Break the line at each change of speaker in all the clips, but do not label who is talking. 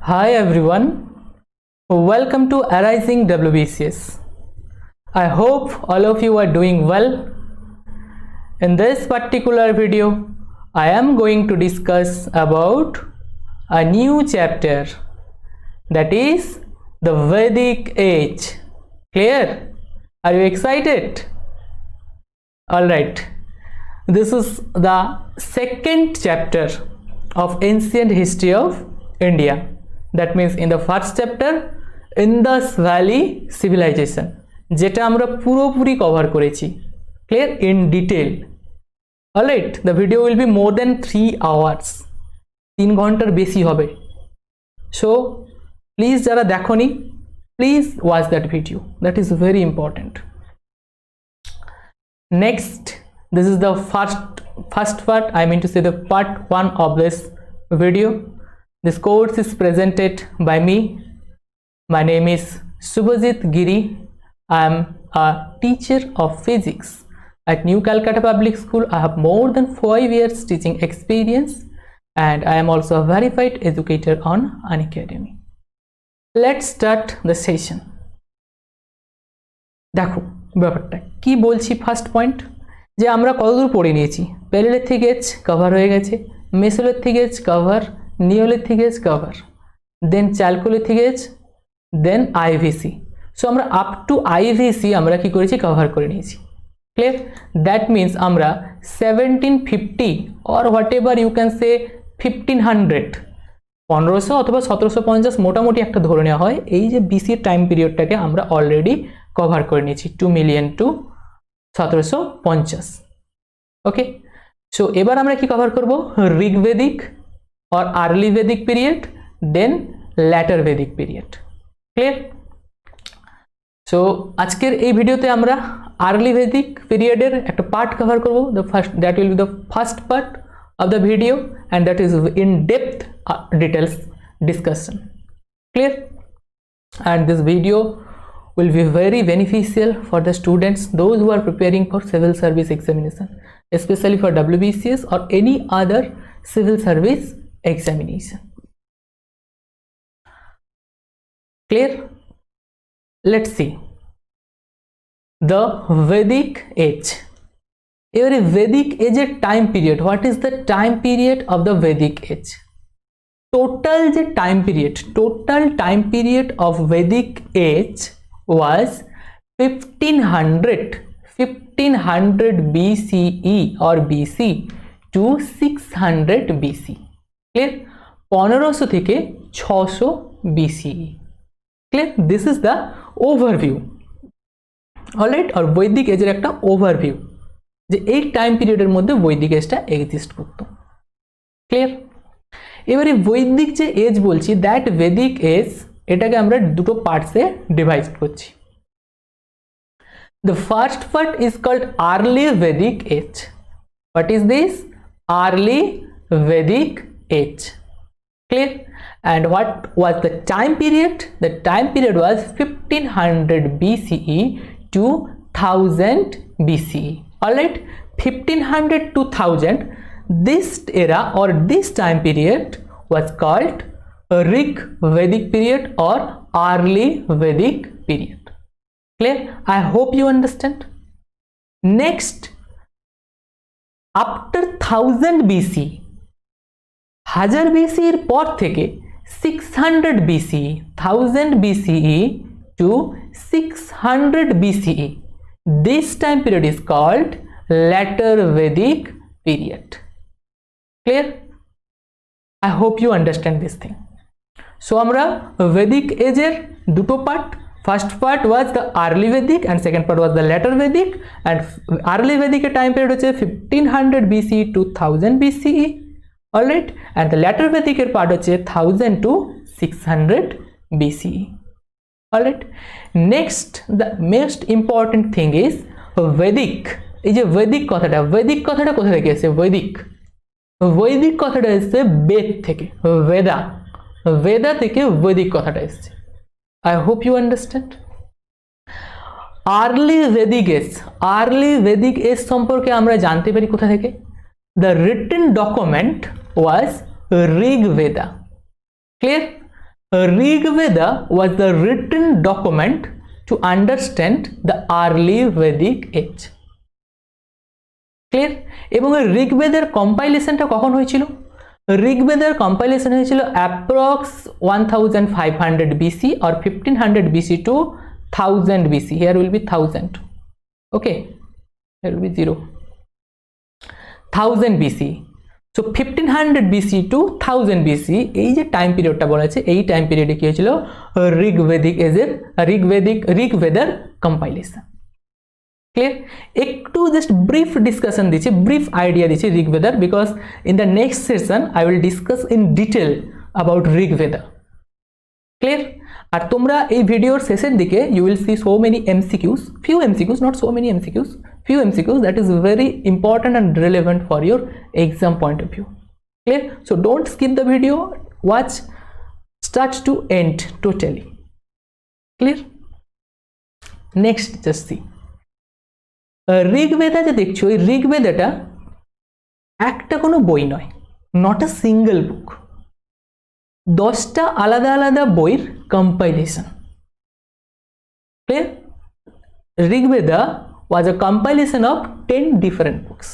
Hi everyone, welcome to Arising WBCS. I hope all of you are doing well. In this particular video, I am going to discuss about a new chapter, that is the Vedic age. Clear? Are you excited? Alright, this is the second chapter of ancient history of India. That means in the first chapter, Indus Valley Civilization, যেটা আমরা পুরোপুরি cover করেছি, clear, in detail. Alright, the video will be more than 3 hours, 3 ঘন্টার বেশি হবে. So please যারা দেখোনি, please watch that video, that is very important. Next, this is the first part, I mean to say the part 1 of this video. This course is presented by me. My name is Subhajit Giri. I am a teacher of physics at New Calcutta Public School. I have more than 5 years teaching experience and I am also a verified educator on Unacademy. Let's start the session. দেখো ব্যাপারটা কি বলছি। First point যে আমরা কতদূর পড়ে নিয়েছি, palaeolithic age cover হয়ে গেছে, Mesolithic age cover, Neolithic age cover, then Chalcolithic age, then IVC. So আমরা আপ টু আইভিসি আমরা কি করেছি, কভার করে নিয়েছি। ক্লিয়ার? দ্যাট মিনস আমরা 1750 or whatever you can say 1500, 1500 অথবা 1750 মোটামুটি একটা ধরে নেওয়া হয়, এই যে বিসি টাইম পিরিয়ডটাকে আমরা অলরেডি কভার করে নিয়েছি 2 মিলিয়ন টু 1750। ওকে, সো এবার আমরা কি কভার করব, Rigvedic or early Vedic period, then later Vedic period. Clear? So আজকের এই ভিডিওতে আমরা early Vedic period এর একটা পার্ট কভার করব, that will be the first part of the video and that is in depth details discussion. Clear? And this video will be very beneficial for the students, those who are preparing for civil service examination, especially for WBCS or any other civil service examination. Clear? Let's see the Vedic age. Every Vedic age a time period. What is the time period of the Vedic age? Total time period of Vedic age was 1500 BCE or BC to 600 BC. Clear? 1500 থেকে 600 BCE. Clear? This is the overview. Alright, or বৈদিক এজের একটা overview, যে এই time পিরিয়ডের মধ্যে বৈদিক এজটা exist করতো। ক্লিয়ার? এবারে বৈদিক যে এজ বলছি, দ্যাট ভেদিক এজ, এটাকে আমরা দুটো পার্টসে ডিভাইড করছি। The first part is called early Vedic age. What is this? Early Vedic age. Clear? And what was the time period? The time period was 1500 BCE to 1000 BCE. Alright, 1500 to 1000, this era or this time period was called Rig Vedic period or early Vedic period. Clear? I hope you understand. Next, after 1000 BC, 1000 BC এর পর থেকে 600 BCE, 1000 BCE to 600 BCE, this time period is called later Vedic period. Clear? I hope you understand this thing. So আমরা Vedic age এর দুটো part, first part was the early Vedic and second part was the later Vedic, and early Vedic এর time period হচ্ছে 1500 BCE to 1000 BCE. Alright, and the later Vedic এর part হচ্ছে 1000 to 600 BCE. Alright, next the most important thing is Vedic. এই যে Vedic কথাটা কোথা থেকে এসেছে? বৈদিক কথাটা এসেছে বেদ থেকে, বেদা থেকে বৈদিক কথাটা এসেছে। I hope you understand. Early Vedic age সম্পর্কে আমরা জানতে পারি কোথা থেকে? The written document was Rig Veda. Clear? Rigveda was the written document to understand the early Vedic age. Clear? এবং ঋগ্বেদের কম্পাইলেশনটা কখন হয়েছিল? ঋগ্বেদের কম্পাইলেশন হয়েছিল approx 1500 BC or 1500 BC to 1000 BC. Here will be 1000. Okay, here will be 0. 1000 BC. So 1500 BC to 1000 BC এই যে time পিরিয়ডটা বলা আছে, এই টাইম পিরিয়ডে কি হয়েছিল? ঋগ্বেদের কম্পাইলেশন। ক্লিয়ার? একটু জাস্ট ব্রিফ ডিসকাশন দিচ্ছি, ব্রিফ আইডিয়া দিচ্ছি ঋগ্বেদার, because in the next session I will discuss in detail about Rigveda. Clear? আর তোমরা এই ভিডিওর শেষের দিকে you will see so many MCQs, few MCQs, not so many MCQs, few MCQs that is very important and relevant for your exam point of view. Clear? So don't skip the video, watch start to end totally. Clear? Next, just see. Rigveda যে দেখছো, এই ঋগ্বেদাটা একটা কোনো বই নয়, not a single বুক, 10টা আলাদা আলাদা বইয়ের compilation. Clear? Rigveda was a compilation of 10 different books.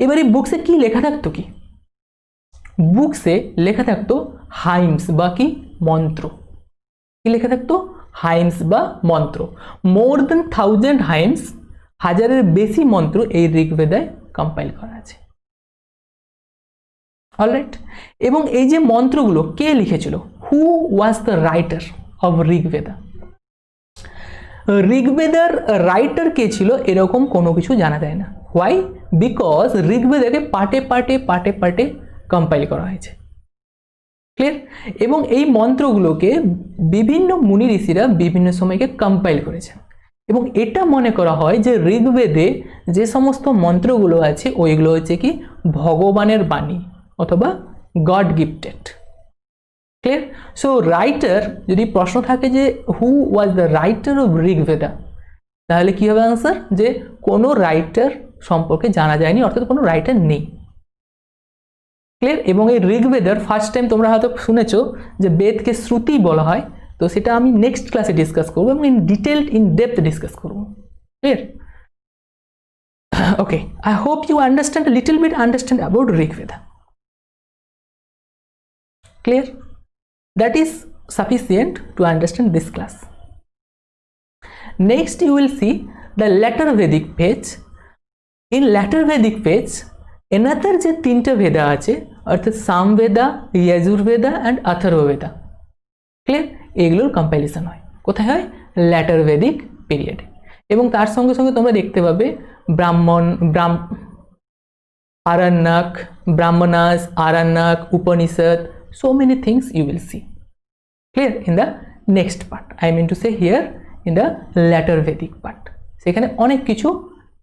এবার এই বুকসে কি লেখা থাকতো? কি বুকসে লেখা থাকতো? হাইমস বা কি মন্ত্র। কি লেখা থাকতো? হাইমস বা মন্ত্র। মোর দেন 1000 হাইমস, হাজারের বেশি মন্ত্র এই ঋগ্বেদায় কম্পাইল করা আছে। অলরাইট? এবং এই যে মন্ত্রগুলো কে লিখেছিল? Who was the writer of Rigveda? ঋগ্বেদার রাইটার কে ছিল এরকম কোনো কিছু জানা যায় না। হোয়াই? বিকজ ঋগ্বেদাকে পার্টে পার্টে পার্টে পার্টে কম্পাইল করা হয়েছে। ক্লিয়ার? এবং এই মন্ত্রগুলোকে বিভিন্ন মুনি ঋষিরা বিভিন্ন সময়কে কম্পাইল করেছেন, এবং এটা মনে করা হয় যে ঋগ্বেদে যে সমস্ত মন্ত্রগুলো আছে ওইগুলো হচ্ছে কি ভগবানের বাণী অথবা god gifted. Clear? So writer, যদি প্রশ্ন থাকে যে who was the writer of Rigveda, তাহলে কি হবে আনসার? যে কোনো রাইটার সম্পর্কে জানা যায়নি, অর্থাৎ কোনো রাইটার নেই। ক্লিয়ার? এবং এই ঋগ্বেদার ফার্স্ট টাইম তোমরা হয়তো শুনেছো যে বেদকে শ্রুতি বলা হয়, তো সেটা আমি নেক্সট ক্লাসে ডিসকাস করবো এবং ইন ডেপথ ডিসকাস করবো। Clear? Okay, I hope you understand little bit understand about Rigveda. Clear? That is sufficient to understand this class. Next you will see the later Vedic page. In later Vedic page another যে তিনটে ভেদা আছে, অর্থাৎ Samaveda, Yajurveda and Atharvaveda. Clear? এগুলোর compilation হয় কোথায়? হয় letter Vedic পিরিয়ডে। এবং তার সঙ্গে সঙ্গে তোমরা দেখতে পাবে Aranyak, Brahmanas, Aranyak, Upanishad, so many things you will see. Clear? In the next part, I mean to say here in the later Vedic part, সেখানে অনেক কিছু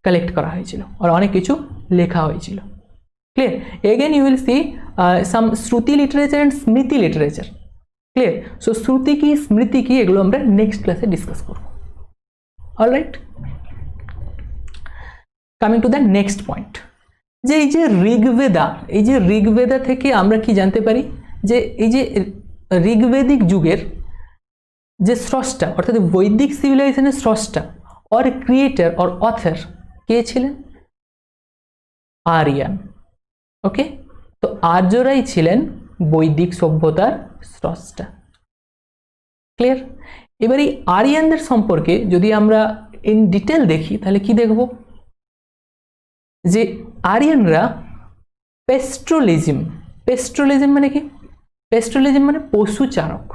কালেক্ট করা হয়েছিল আর অনেক কিছু লেখা হয়েছিল। Clear? Again you will see some Shruti literature and স্মৃতি লিটারেচার। ক্লিয়ার? সো শ্রুতি কি, স্মৃতি কি, এগুলো আমরা নেক্সট ক্লাসে ডিসকাস করব। Alright, coming to the next point, যে এই যে ঋগ্বেদা, এই যে ঋগ্বেদা থেকে আমরা কি জানতে পারি? যে এই যে ঋগ্বেদিক যুগের যে স্রষ্টা, অর্থাৎ বৈদিক সিভিলাইজেশনের স্রষ্টা অর ক্রিয়েটার অর অথর কে ছিলেন? আরিয়ান। ওকে, তো আর্যরাই ছিলেন বৈদিক সভ্যতার স্রষ্টা। ক্লিয়ার? এবার এই আরিয়ানদের সম্পর্কে যদি আমরা ইন ডিটেল দেখি তাহলে কি দেখব? যে আরিয়ানরা পেস্ট্রোলিজম মানে কি? পেস্ট্রোলিজম মানে পশুচারক।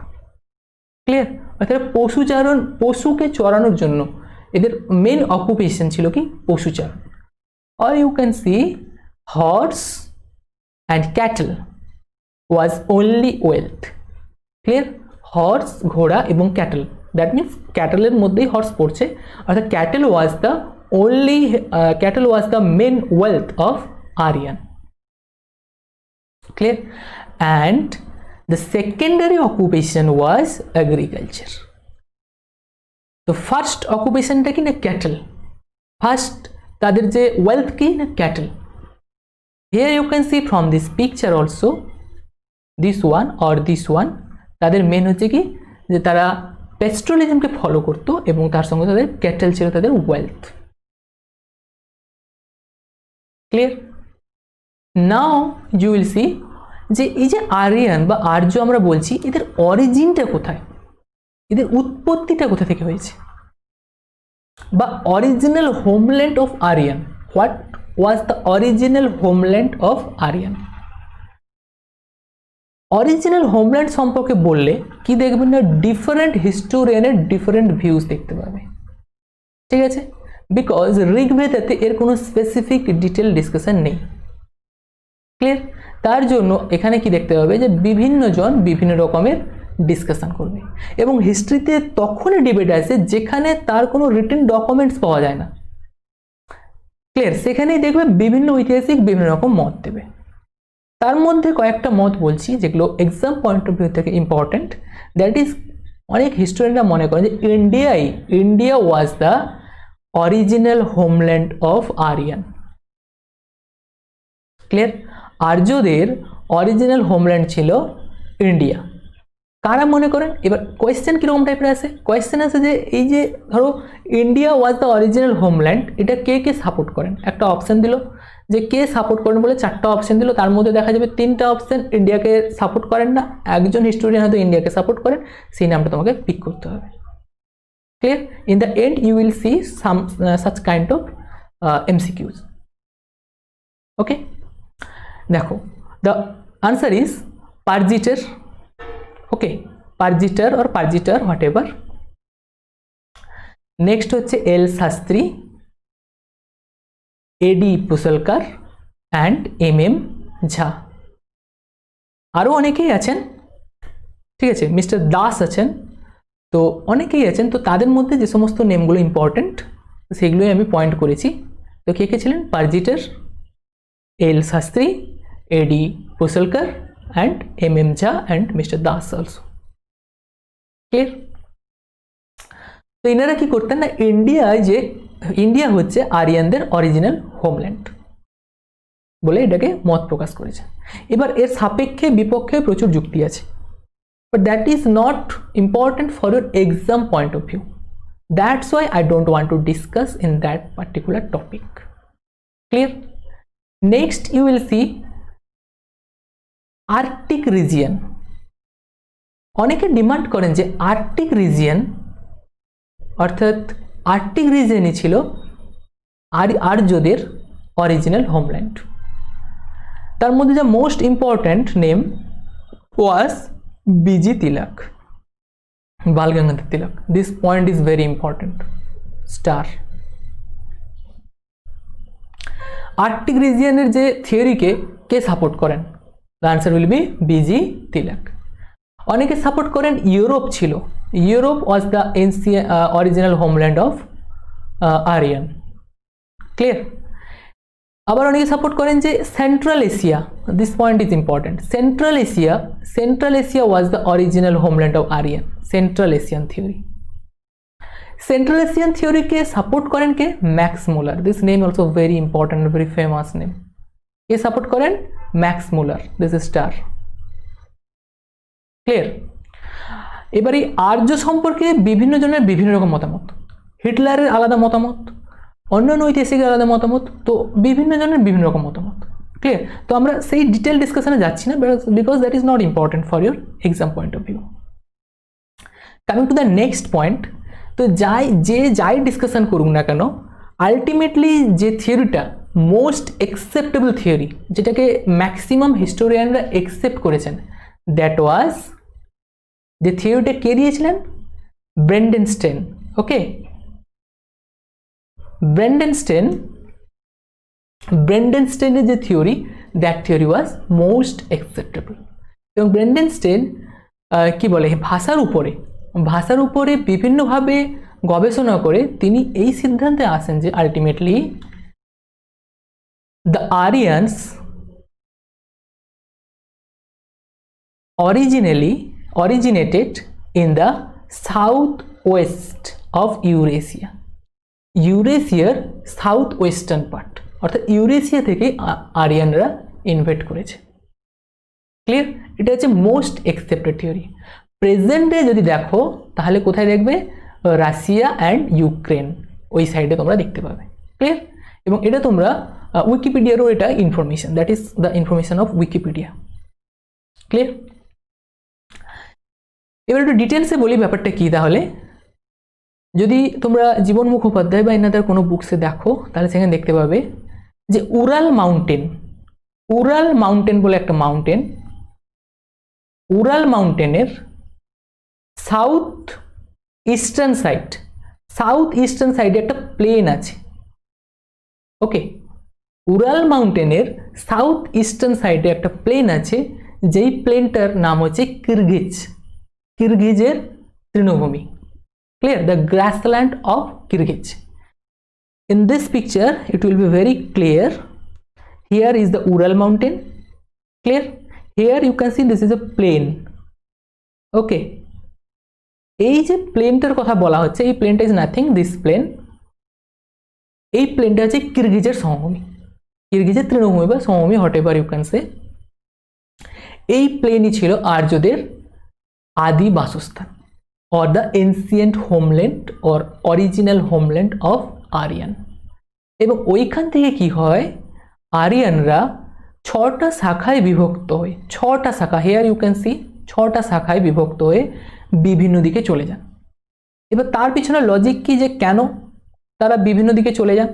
ক্লিয়ার? অর্থাৎ পশুকে চড়ানোর জন্য এদের মেন অকুপেশন ছিল কি? পশুচারণ। Or you can see horse and cattle was only wealth. Clear? Horse, ঘোড়া এবং ক্যাটল, দ্যাট মিনস ক্যাটলের মধ্যেই হর্স পড়ছে, অর্থাৎ cattle was the main wealth of Aryan. Clear? And the secondary occupation was agriculture. So first occupation টা কি? না cattle. First তাদের যে ওয়েলথ কি? না cattle. Here you can see from this picture also, this one or this one, তাদের main হচ্ছে কি যে তারা পেস্ট্রোলিজমকে ফলো করতো এবং তার সঙ্গে তাদের ক্যাটেল ছিল তাদের wealth. Clear? Now you will see যে এই যে আরিয়ান বা আর্য আমরা বলছি, এদের অরিজিনটা কোথায়, এদের উৎপত্তিটা কোথা থেকে হয়েছে, বা original homeland of Aryan, what was the original homeland of Aryan. Original homeland সম্পর্কে বললে কি দেখবেন না, ডিফারেন্ট হিস্টোরিয়ানের ডিফারেন্ট ভিউজ দেখতে পাবে, ঠিক আছে? বিকজ ঋগ্বেদাতে এর কোনো স্পেসিফিক ডিটেল ডিসকাশন নেই। ক্লিয়ার? তার জন্য এখানে কি দেখতে পাবে যে বিভিন্ন জন বিভিন্ন রকমের ডিসকাশন করবে, এবং হিস্ট্রিতে তখনই ডিবেট আসে যেখানে তার কোনো রিটেন ডকুমেন্টস পাওয়া যায় না। ক্লিয়ার? সেখানেই দেখবে বিভিন্ন ঐতিহাসিক বিভিন্ন রকম মত দেবে। তার মধ্যে কয়েকটা মত বলছি যেগুলো এক্সাম পয়েন্ট অফ ভিউ থেকে ইম্পর্টেন্ট। দ্যাট ইজ, অনেক হিস্টোরিয়ানরা মনে করেন যে India was the original homeland of Aryan. Clear? আর্যদের অরিজিনাল হোমল্যান্ড ছিল ইন্ডিয়া। কারা মনে করেন? এবার কোয়েশ্চেন কীরকম টাইপের আসে? কোয়েশ্চেন আসে যে এই যে ধরো India was the original homeland, এটা কে কে সাপোর্ট করেন? একটা অপশান দিল যে কে সাপোর্ট করেন বলে, চারটা অপশান দিল, তার মধ্যে দেখা যাবে তিনটা অপশান ইন্ডিয়াকে সাপোর্ট করেন না, একজন হিস্টোরিয়ান হয়তো ইন্ডিয়াকে সাপোর্ট করেন, সেই নামটা তোমাকে পিক করতে হবে। Clear? In the end you will see some such kind of MCQs। Okay, দেখো the answer is Pargiter. Okay, Pargiter or Pargiter whatever. Next হচ্ছে L Shastri, AD Pusalker and MM Jha. আরও অনেকেই আছেন, ঠিক আছে, মিস্টার দাস আছেন, তো অনেকেই আছেন। তো তাদের মধ্যে যে সমস্ত নেমগুলো ইম্পর্টেন্ট সেগুলোই আমি পয়েন্ট করেছি। তো কে কে ছিলেন? Pargiter, L Shastri, AD Pusalker and MM Jha and mister Das also. Clear? তো এনারা কি করতেন না, ইন্ডিয়া হচ্ছে আরিয়ানদের অরিজিনাল হোমল্যান্ড বলে এটাকে মত প্রকাশ করেছে। এবার এর সাপেক্ষে বিপক্ষে প্রচুর যুক্তি আছে, but that is not important for your exam point of view. That's why I don't want to discuss in that particular topic. Clear? Next you will see Arctic region. অনেকে ডিমান্ড করেন যে আর্কটিক রিজিয়ন, অর্থাৎ Arctic রিজিয়নই ছিল আর্যদের original homeland. তার মধ্যে যে most important name was BG Tilak, Bal Gangadhar Tilak. This point is very important, star. Arctic রিজিয়নের যে থিওরিকে কে সাপোর্ট করেন? The answer will be BG Tilak. অনেকে সাপোর্ট করেন ইউরোপ ছিল, Europe was the original homeland of Aryan. Clear? আবার অনেকে সাপোর্ট করেন যে central Asia, this point is important, central Asia was the original homeland of Aryan. Central Asian theory, central Asian থিওরিকে support করেন কে? Max Muller. This name also very important, very famous name. কে support করেন? Max Muller. This is star. Clear? এবার এই আর্য সম্পর্কে বিভিন্ন জনের বিভিন্ন রকম মতামত, হিটলারের আলাদা মতামত, অন্যান্য ঐতিহাসিকের আলাদা মতামত, তো বিভিন্ন জনের বিভিন্ন রকম মতামত। ক্লিয়ার? তো আমরা সেই ডিটেল ডিসকাশনে যাচ্ছি না, because that is not important for your exam point of view. Coming to the next point, তো যাই ডিসকাশন করুক না কেন, আলটিমেটলি যে থিওরিটা মোস্ট অ্যাকসেপ্টেবল থিওরি, যেটাকে ম্যাক্সিমাম হিস্টোরিয়ানরা অ্যাকসেপ্ট করেছেন, দ্যাট ওয়াজ, যে থিওরিটা কে দিয়েছিলেন? ব্রেন্ডেনস্টেন। ওকে, ব্রেন্ডেনস্টেনের যে theory, that theory was most acceptable. এবং ব্রেন্ডেনস্টেন কি বলে, ভাষার উপরে বিভিন্নভাবে গবেষণা করে তিনি এই সিদ্ধান্তে আসেন যে ultimately the Aryans originated in the southwest of Eurasia, ইউরেশিয়ার সাউথ ওয়েস্টার্ন পার্ট, অর্থাৎ ইউরেশিয়া থেকে আরিয়ানরা ইনভেট করেছে। ক্লিয়ার? এটা হচ্ছে মোস্ট অ্যাকসেপ্টেড থিওরি। প্রেজেন্টে যদি দেখো তাহলে কোথায় দেখবে, রাশিয়া অ্যান্ড ইউক্রেন ওই সাইডে তোমরা দেখতে পাবে। ক্লিয়ার? এবং এটা তোমরা উইকিপিডিয়ারও এটা information, that is the information of Wikipedia. Clear? এবার একটু ডিটেলসে বলি ব্যাপারটা কি। তাহলে যদি তোমরা জীবন মুখোপাধ্যায় বা এনাদের কোনো বুকসে দেখো তাহলে সেখানে দেখতে পাবে যে উরাল মাউন্টেন বলে একটা মাউন্টেন, উরাল মাউন্টেনের সাউথ ইস্টার্ন সাইডে একটা প্লেন আছে। ওকে, উরাল মাউন্টেনের সাউথ ইস্টার্ন সাইডে একটা প্লেন আছে, যেই প্লেনটার নাম হচ্ছে কিরগিজের তৃণভূমি। Clear? The grassland of Kyrgyz. In this picture it will be very clear. Here is the Ural mountain. Clear? Here you can see this is a plain. Okay, এই যে প্লেনটার কথা বলা হচ্ছে, এই প্লেনটা ইজ নাথিং, দিস প্লেন, এই প্লেনটা হচ্ছে কিরগিজের সমভূমি, কিরগিজের তৃণভূমি বা সমভূমি, whatever you can say. এই প্লেনই ছিল আর্যদের আদি বাসস্থান, or the ancient homeland or original homeland of Aryan। এবং ওইখান থেকে কি হয়, আরিয়ানরা 6টা শাখায় বিভক্ত হয়ে, 6টা শাখা, হেয়ার ইউ ক্যান সি 6টা শাখায় বিভক্ত হয়ে বিভিন্ন দিকে চলে যান। এবার তার পিছনে লজিক কি যে কেন তারা বিভিন্ন দিকে চলে যান?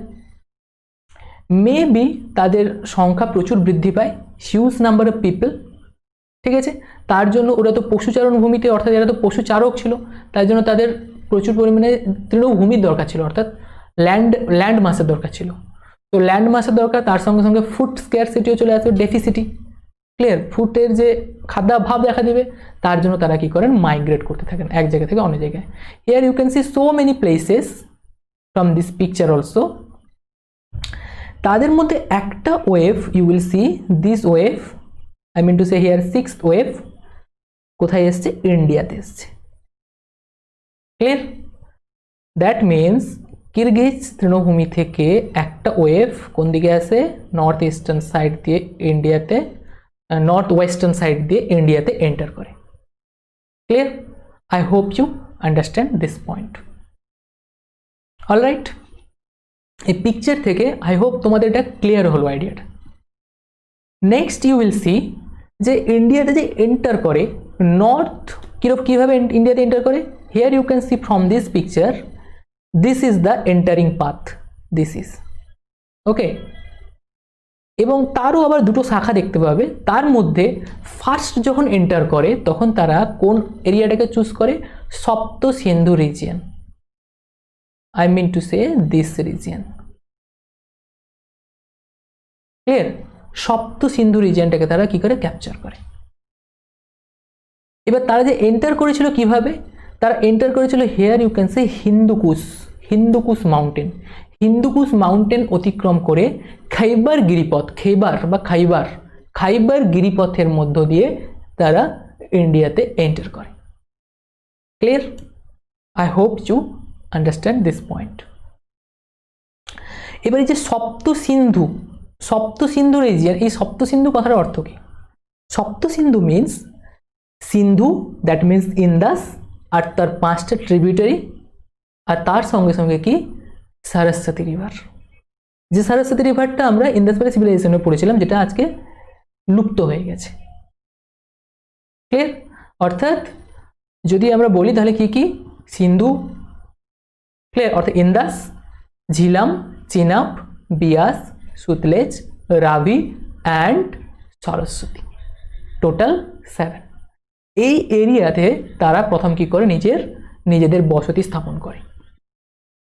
মেবি তাদের সংখ্যা প্রচুর বৃদ্ধি পায়, হিউজ নাম্বার অফ পিপল, ঠিক আছে। তার জন্য ওরা তো পশুচারণ ভূমিতে, অর্থাৎ এরা তো পশুচারক ছিল, তার জন্য তাদের প্রচুর পরিমাণে তৃণভূমির দরকার ছিল, অর্থাৎ ল্যান্ড মাসের দরকার ছিল। তো ল্যান্ড মাসের দরকার, তার সঙ্গে সঙ্গে ফুড স্ক্যারসিটিও চলে আসবে, ডেফিসিটি। ক্লিয়ার? ফুডের যে খাদ্যাভাব দেখা দিবে, তার জন্য তারা কি করেন, মাইগ্রেট করতে থাকেন এক জায়গা থেকে অন্য জায়গায়। Here you can see so many places from this picture also. তাদের মধ্যে একটা wave, you will see this wave, I mean to say here 6th wave কোথায় এসছে, ইন্ডিয়াতে এসছে। ক্লিয়ার? দ্যাট মিনস কিরগিজ তৃণভূমি থেকে একটা ওয়েভ কোন দিকে আসে, নর্থ ইস্টার্ন সাইড দিয়ে ইন্ডিয়াতে, নর্থ ওয়েস্টার্ন সাইড দিয়ে ইন্ডিয়াতে এন্টার করে। Clear? I hope you understand this point. Alright, এই পিকচার থেকে আই হোপ তোমাদের এটা ক্লিয়ার হলো আইডিয়াটা। নেক্সট ইউ উইল সি যে ইন্ডিয়াতে যে এন্টার করে, নর্থ কিভাবে ইন্ডিয়াতে এন্টার করে, here you can see from this picture, this is the entering path, this is okay. এবং তারও আবার দুটো শাখা দেখতে পাবে, তার মধ্যে ফার্স্ট যখন এন্টার করে তখন তারা কোন এরিয়াটাকে চুজ করে, Sapta Sindhu region, I mean to say this region. Clear? Sapta Sindhu রিজিয়নটাকে তারা কি করে, ক্যাপচার করে। এবার তারা যে এন্টার করেছিল কিভাবে, তারা এন্টার করেছিল, here you can say Hindu Kush mountain অতিক্রম করে খাইবার গিরিপথ, খাইবার গিরিপথের মধ্য দিয়ে তারা ইন্ডিয়াতে এন্টার করে। Clear? I hope you understand this point. এবার এই যে সপ্ত সিন্ধু রিজিয়ন, এই সপ্ত সিন্ধু কথার অর্থ কি? Sapta Sindhu means Sindhu, that means Indus, আর তার 5টা ট্রিবিউটারি, আর তার সঙ্গে সঙ্গে কি, সরস্বতী রিভার। যে সরস্বতী রিভারটা আমরা ইন্দাস ভ্যালি সিভিলাইজেশনে পড়েছিলাম, যেটা আজকে লুপ্ত হয়ে গেছে। ক্লিয়ার? অর্থাৎ যদি আমরা বলি তাহলে কি কি, সিন্ধু, ক্লিয়ার, অর্থাৎ ইন্দাস, ঝিলাম, চিনাব, বিয়াস, সুতলেজ, রাভি অ্যান্ড সরস্বতী, টোটাল 7। এই এরিয়াতে তারা প্রথম কি করে, নিজেদের বসতি স্থাপন করে।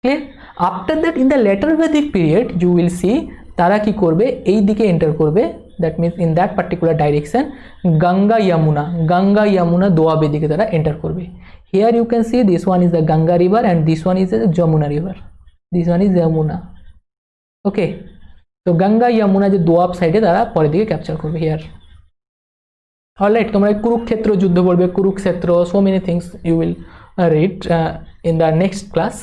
Clear? After that in the later Vedic period you will see তারা কি করবে, এই দিকে এন্টার করবে, that means in that particular direction, Ganga Yamuna দোয়াবের দিকে তারা এন্টার করবে। Here you can see this one is the Ganga river and this one is the Yamuna river, this one is Yamuna. Okay, তো গঙ্গা ইয়ামুনা যে দোয়াব সাইডে তারা পরের দিকে ক্যাপচার করবে। হিয়ার অলরাইট, তোমরা কুরুক্ষেত্র যুদ্ধ পড়বে, Kurukshetra, so many things you will read in the next class,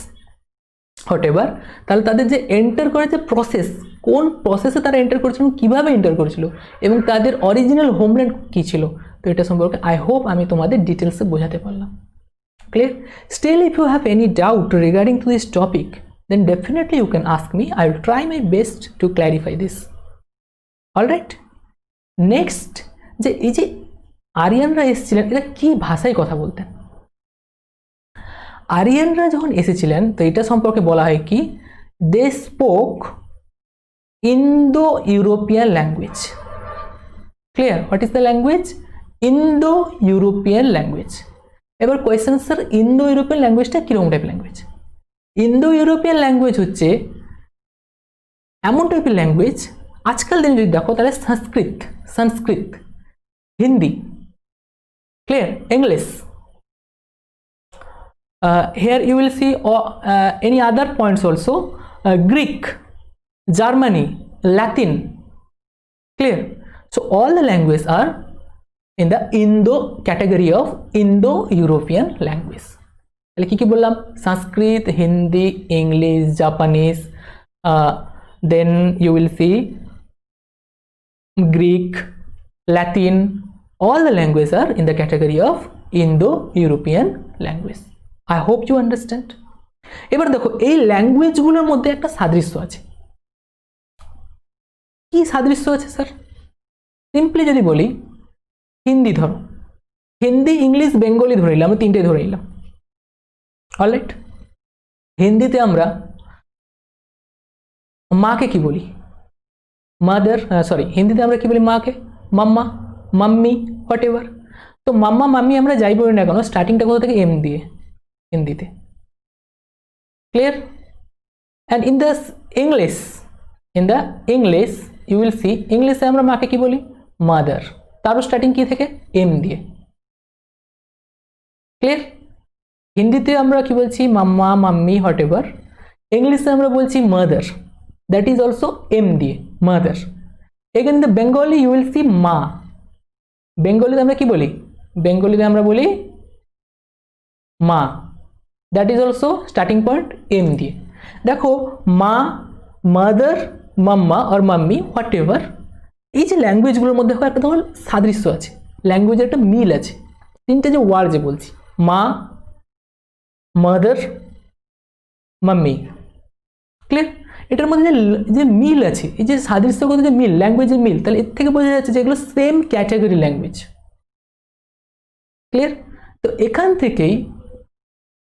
whatever. তাহলে তাদের যে এন্টার করে যে প্রসেস, কোন প্রসেসে তারা এন্টার করেছিল, কীভাবে এন্টার করেছিল, এবং তাদের অরিজিনাল হোমল্যান্ড কী ছিল, তো এটা সম্পর্কে আই হোপ আমি তোমাদের ডিটেলসে বোঝাতে পারলাম। Clear? Still if you have any doubt regarding to this topic then definitely you can ask me. I will try my best to clarify this. All right, next যে এই যে আরিয়ানরা এসেছিলেন এরা কি ভাষায় কথা বলতেন? আরিয়ানরা যখন এসেছিলেন তো এটা সম্পর্কে বলা হয় কি they spoke Indo European language. Clear? What is the language? Indo European language. এবার কোয়েশ্চেন, স্যার ইন্দো ইউরোপিয়ান ল্যাঙ্গুয়েজটা কীরকম টাইপের ল্যাঙ্গুয়েজ? ইন্দো ইউরোপিয়ান ল্যাঙ্গুয়েজ হচ্ছে এমন টাইপের ল্যাঙ্গুয়েজ, আজকাল দিনে যদি দেখো তাহলে Sanskrit, Hindi, clear, English, here you will see any other points also, Greek, Germany, Latin, clear? So all the languages are in the Indo category of Indo-European language. তাহলে কি বললাম? Sanskrit, Hindi, English, Japanese, then you will see Greek, Latin, all the languages are in the category of Indo-European language. I hope you understand. এবার দেখো এই ল্যাঙ্গুয়েজগুলোর মধ্যে একটা সাদৃশ্য আছে। কি সাদৃশ্য আছে স্যার? সিম্পলি যদি বলি হিন্দি ধরো, হিন্দি, ইংলিশ, বেঙ্গলি ধরে নিলাম, আমি তিনটে ধরে নিলাম। অলরাইট, হিন্দিতে আমরা মাকে কি বলি? মাদার, সরি, হিন্দিতে আমরা কি বলি মাকে? মাম্মা, মাম্মি, হোয়াট এভার। তো মাম্মা, মাম্মি আমরা যাই বলি না কেন স্টার্টিংটা কোথা থেকে? এম দিয়ে, হিন্দিতে। Clear? And in the English you will see, ইংলিশে আমরা মাকে কি বলি? মাদার, তারও স্টার্টিং কি থেকে? এম দিয়ে। ক্লিয়ার? হিন্দিতে আমরা কি বলছি? Mamma, mummy, whatever. ইংলিশে আমরা বলছি mother, that is also M দিয়ে, মাদার। এখানে the Bengali you will see ma, বেঙ্গলিতে আমরা কি বলি? বেঙ্গলিতে আমরা বলি মা, that is also starting point M দিয়ে। দেখো মা, মাদার, মাম্মা আর মাম্মি, হোয়াট এভার, এই যে ল্যাঙ্গুয়েজগুলোর মধ্যে একটা তোমার সাদৃশ্য আছে, ল্যাঙ্গুয়েজের একটা মিল আছে। তিনটে যে ওয়ার্ড যে বলছি, মা, মাদার, মাম্মি, ক্লিয়ার? এটার মধ্যে যে মিল আছে, এই যে সাদৃশ্যগত যে মিল, ল্যাঙ্গুয়েজের মিল, তাহলে এর থেকে বোঝা যাচ্ছে যে এগুলো সেম ক্যাটাগরি ল্যাঙ্গুয়েজ। ক্লিয়ার? তো এখান থেকেই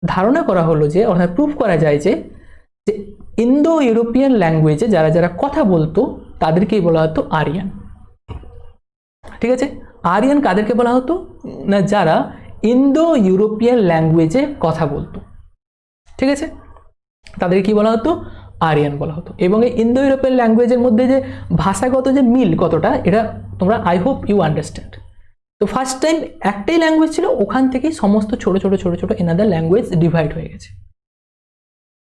ধারণা করা হলো যে, অর্থাৎ প্রুভ করা যায় যে ইন্দো ইউরোপিয়ান ল্যাঙ্গুয়েজে যারা যারা কথা বলতো তাদেরকেই বলা হতো আরিয়ান। ঠিক আছে? আরিয়ান কাদেরকে বলা হতো না? যারা ইন্দো ইউরোপিয়ান ল্যাঙ্গুয়েজে কথা বলতো, ঠিক আছে, তাদের কি বলা হতো? আরিয়ান বলা হতো। এবং এই ইন্দো ইউরোপিয়ান ল্যাঙ্গুয়েজের মধ্যে যে ভাষাগত যে মিল কতটা, এটা তোমরা আই হোপ ইউ আন্ডারস্ট্যান্ড। তো ফার্স্ট টাইম একটাই ল্যাঙ্গুয়েজ ছিল, ওখান থেকেই সমস্ত ছোট ছোট ছোট ছোট এনাদার ল্যাঙ্গুয়েজ ডিভাইড হয়ে গেছে।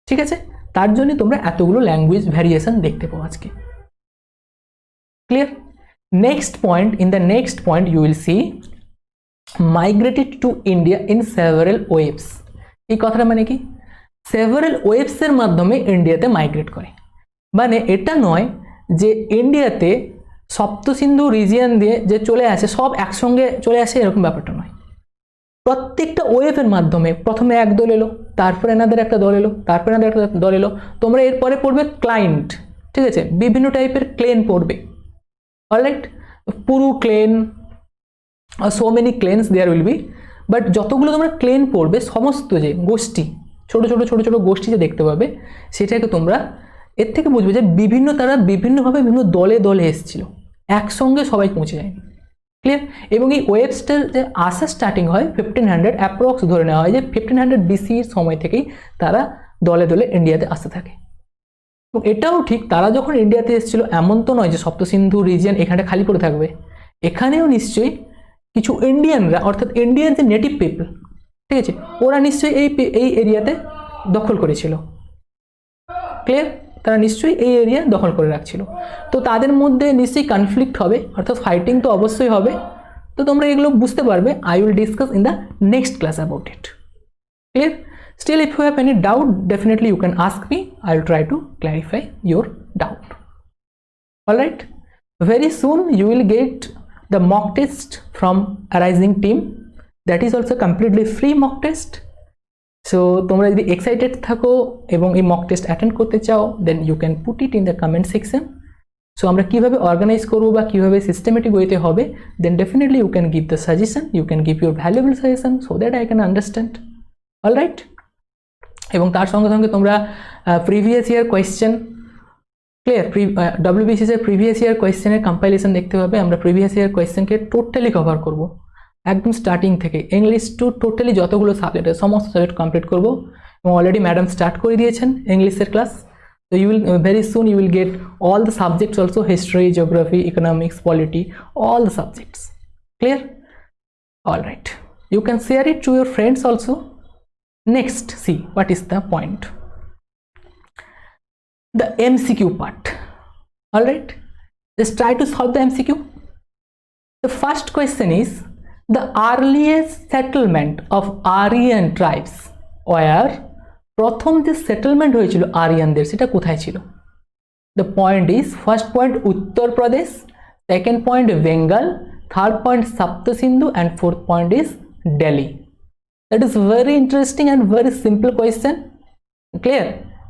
ঠিক আছে? তার জন্য তোমরা এতগুলো ল্যাঙ্গুয়েজ ভ্যারিয়েশন দেখতে পাও আজকে। Clear? Next point, in the next point you will see migrated to India in several waves. এই কথাটা মানে কি? সেভারাল ওয়েভসের মাধ্যমে ইন্ডিয়াতে মাইগ্রেট করে। মানে এটা নয় যে ইন্ডিয়াতে সপ্তসিন্ধু রিজিয়ন দিয়ে যে চলে আসে সব একসঙ্গে চলে আসে, এরকম ব্যাপারটা নয়। প্রত্যেকটা ওয়েভের মাধ্যমে প্রথমে এক দল এলো, তারপরে এনাদের একটা দল এলো, তারপরে এনাদের একটা দল এলো। তোমরা এরপরে পড়বে ক্লাইন্ট, ঠিক আছে, বিভিন্ন টাইপের ক্লেন পড়বে। Alright, Puru clan, so many clans there will be, but যতগুলো তোমরা ক্লেন পড়বে সমস্ত যে গোষ্ঠী, ছোট ছোট ছোট ছোট গোষ্ঠী যে দেখতে পাবে, সেটাকে তোমরা এর থেকে বুঝবে যে তারা বিভিন্নভাবে বিভিন্ন দলে দলে এসেছিল, একসঙ্গে সবাই পৌঁছে যায়নি। ক্লিয়ার? এবং এই ওয়েবসটার যে আসা স্টার্টিং হয় 1500 অ্যাপ্রক্স ধরে নেওয়া হয় যে 1500 BCর সময় থেকেই তারা দলে দলে ইন্ডিয়াতে আসতে থাকে। এবং এটাও ঠিক, তারা যখন ইন্ডিয়াতে এসেছিল এমন তো নয় যে সপ্তসিন্ধু রিজিয়ন এখানে খালি পড়ে থাকবে। এখানেও নিশ্চয়ই কিছু ইন্ডিয়ানরা, অর্থাৎ ইন্ডিয়ান যে নেটিভ পিপল, ঠিক আছে, ওরা নিশ্চয়ই এই এরিয়াতে দখল করেছিল। ক্লিয়ার? তারা নিশ্চয়ই এই এরিয়া দখল করে রাখছিল। তো তাদের মধ্যে নিশ্চয়ই কনফ্লিক্ট হবে, অর্থাৎ ফাইটিং তো অবশ্যই হবে। তো তোমরা এগুলো বুঝতে পারবে। I will discuss in the next class about it. Clear? Still, if you have any doubt, definitely you can ask me. I will try to clarify your doubt. All right. Very soon you will get the mock test from Arising team, that is also completely free mock test. So তোমরা যদি excited থাকো এবং এই mock test attend করতে চাও, then you can put it in the comment section. So আমরা কিভাবে organize করব বা কিভাবে systematic ওয়েতে হবে, then definitely you can give the suggestion, you can give your valuable suggestion so that I can understand. All right, এবং তার সঙ্গে সঙ্গে তোমরা previous year question clear, WBCS এর প্রিভিয়াস ইয়ার কোয়েশ্চেনের কম্পাইলেশন দেখতে পাবে। আমরা প্রিভিয়াস ইয়ার কোয়েশ্চেনকে টোটালি কভার করব, একদম স্টার্টিং থেকে ইংলিশ টু টোটালি যতগুলো সাবজেক্ট আছে সমস্ত সাবজেক্ট কমপ্লিট করব। এবং অলরেডি ম্যাডাম স্টার্ট করে দিয়েছেন ইংলিশের ক্লাস। তো you will very soon you will get all the subjects also, history, geography, economics, polity, all the subjects. Clear? All right, you can share it to your friends also. Next, see what is the point. The MCQ part. All right, let's try to solve the MCQ. The first question is the earliest settlement of Aryan tribes, where প্রথম যে settlement হয়েছিল আরিয়ানদের সেটা কোথায় ছিল? The point is, first point Uttar Pradesh, second point Bengal, third point Sapta Sindhu, and fourth point is Delhi. That is very interesting and very simple question. Clear?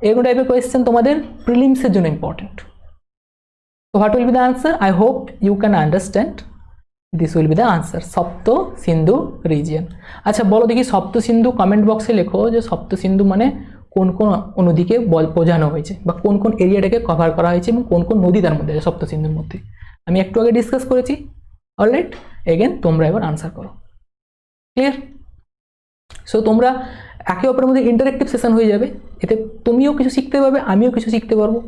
এরকম টাইপের question তোমাদের প্রিলিমসের জন্য important. So what will be the answer? I hope you can understand. This will be the answer, সপ্ত Sindhu region. আচ্ছা বলো দেখি, সপ্ত সিন্ধু comment বক্সে লেখো যে সপ্ত সিন্ধু মানে কোন কোন নদীকে বোঝানো হয়েছে বা কোন কোন এরিয়াটাকে কভার করা হয়েছে এবং কোন কোন নদী তার মধ্যে আছে সপ্ত সিন্ধুর মধ্যে। আমি একটু আগে ডিসকাস করেছি। অলরাইট, এগেন তোমরা এবার আনসার করো। ক্লিয়ার? সো তোমরা একে অপরের মধ্যে ইন্টারেক্টিভ সেশন হয়ে যাবে, এতে তুমিও কিছু শিখতে পারবে, আমিও কিছু শিখতে পারবো।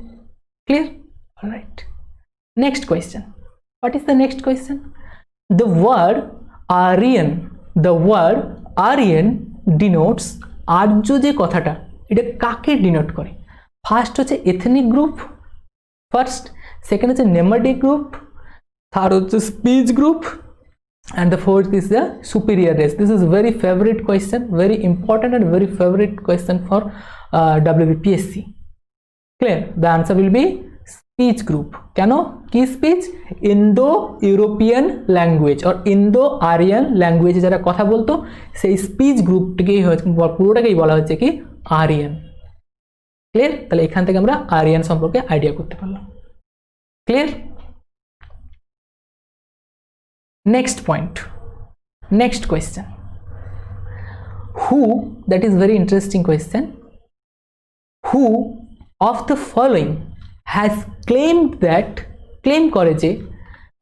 Clear? Alright, next question. What is the next question? The word Aryan denotes, আর্য যে কথাটা এটা কাকে ডিনোট করে? ফার্স্ট হচ্ছে এথনিক গ্রুপ, ফার্স্ট, সেকেন্ড হচ্ছে নেমাডিক গ্রুপ, থার্ড হচ্ছে speech group, and the fourth is the superior race. This is very favorite question, very important and very favorite question for WBPSC. Clear? The answer will be speech group. কেন? কি speech? Indo European language or Indo Aryan ল্যাঙ্গুয়েজে যারা কথা বলতো সেই speech গ্রুপটিকেই পুরোটাকেই বলা হচ্ছে কি আরিয়ান। ক্লিয়ার? তাহলে এখান থেকে আমরা আরিয়ান সম্পর্কে আইডিয়া করতে পারলাম। Clear? Next point, next question. Who, that is very interesting question, who of the following has claimed that, claim করে যে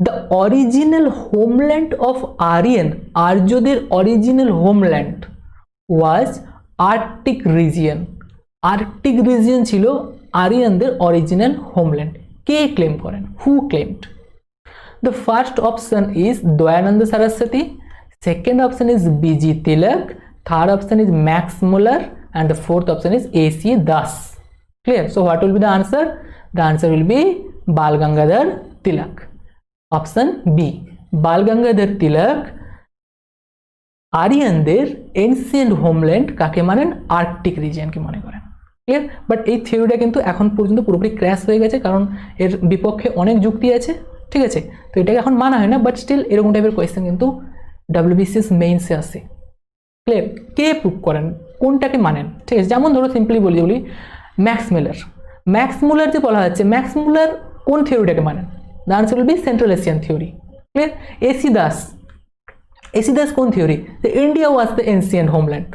the original homeland of Aryan, আর্যদের original homeland was Arctic region. Arctic region ছিল আরিয়ানদের original homeland. কে claim করেন? হু claimed? The first option is Dayananda Saraswati, second option is B.G. Tilak, third option is Max Muller, and the fourth option is A.C. Das. Clear? So what will be the answer? The answer will be Bal Gangadhar Tilak. Option B, Bal Gangadhar Tilak আরিয়ানদের ancient homeland কাকে মানেন? Arctic রিজিয়নকে মনে করেন। Clear? But এই থিওরিটা কিন্তু এখন পর্যন্ত পুরোপুরি ক্র্যাশ হয়ে গেছে, কারণ এর বিপক্ষে অনেক যুক্তি আছে। ঠিক আছে, তো এটাকে এখন মানা হয় না, বাট স্টিল এরকম টাইপের কোয়েশ্চেন কিন্তু WBCS মেইনসে আসে। ক্লিয়ার? কে প্রুভ করেন, কোনটাকে মানেন? ঠিক আছে, যেমন ধরো সিম্পলি বলি ম্যাক্স মিলার। ম্যাক্স মুলার যে বলা হচ্ছে, ম্যাক্স মুলার কোন থিওরিটাকে মানেন? The answer will be central Asian theory. Clear? A C Das, A C Das কোন theory? The India was the ancient homeland.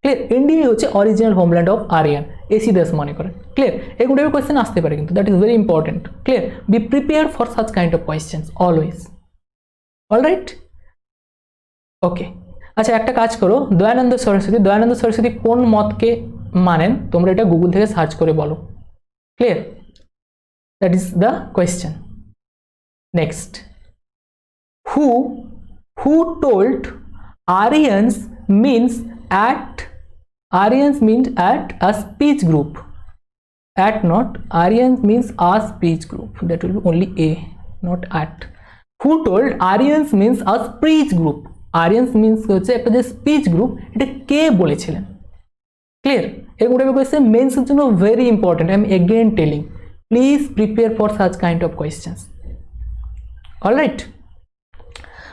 Clear? ইন্ডিয়াই হচ্ছে original homeland of Aryan, A C Das মনে করেন। ক্লিয়ার? এরকম টাইপের কোয়েশ্চেন আসতে পারে কিন্তু, that is very important. Clear? Be prepare for such kind of questions always. Alright, okay. আচ্ছা একটা কাজ করো, দয়ানন্দ সরস্বতী, দয়ানন্দ সরস্বতী কোন মতকে মানেন? তোমরা এটা গুগল থেকে সার্চ করে বলো। Clear? That is the question. Next, who told Aryans means at a speech group? At, not Aryans means a speech group. That will be only A, not at. Who told Aryans means a speech group? Aryans means হচ্ছে একটা যে speech group, এটা কে বলেছিলেন? Clear? এরকম টাইপের question মেন্সের জন্য very important. I am again telling, please prepare for such kind of questions. Alright,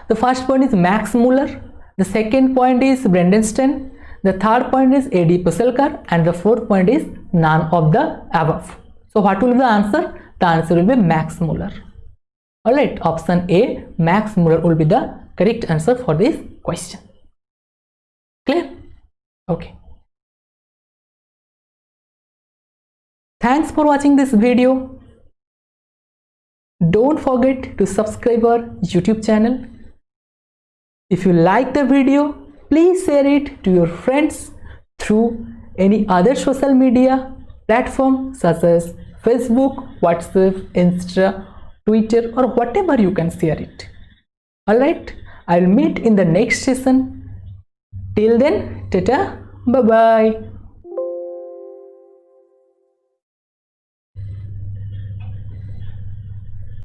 The first point is Max Muller, the second point is Bredestein, the third point is A.D. Puselkar, and the fourth point is none of the above. So what will be the answer? The answer will be Max Muller. Alright, option A, Max Muller will be the correct answer for this question. Clear? Okay. Thanks for watching this video. Don't forget to subscribe our YouTube channel. If you like the video, please share it to your friends through any other social media platform such as Facebook, WhatsApp, Insta, Twitter, or whatever you can share it. Alright, I'll meet in the next session. Till then, tata, bye bye.